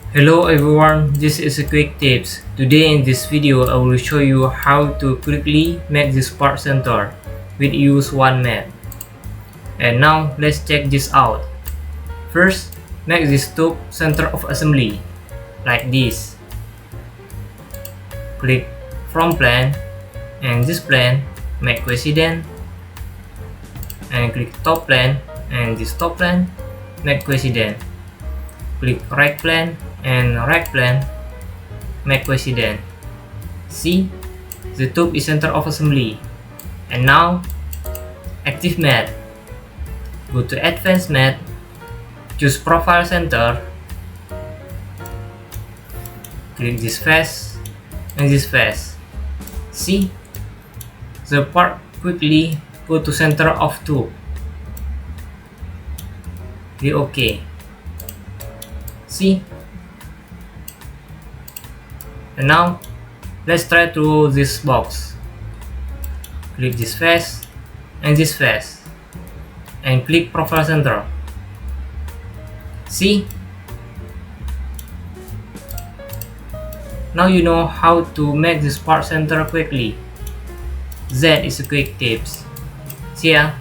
Hello everyone, this is a quick tips. Today in this video I will show you how to quickly make this part center with use one map. And now let's check this out. First, make this tube center of assembly like this. Click from plan and this plan make coincident, and click top plan and this top plan make coincident. Click right plan and right plan make coincident. See, the tube is center of assembly. And now active matte. Go to advanced matte, choose profile center, click this face and this face. See, the part quickly go to center of tube. Click OK. See, and now let's try to this box. Click this face and this face and click profile center. See, now you know how to make this part center quickly. That is a quick tips. See ya.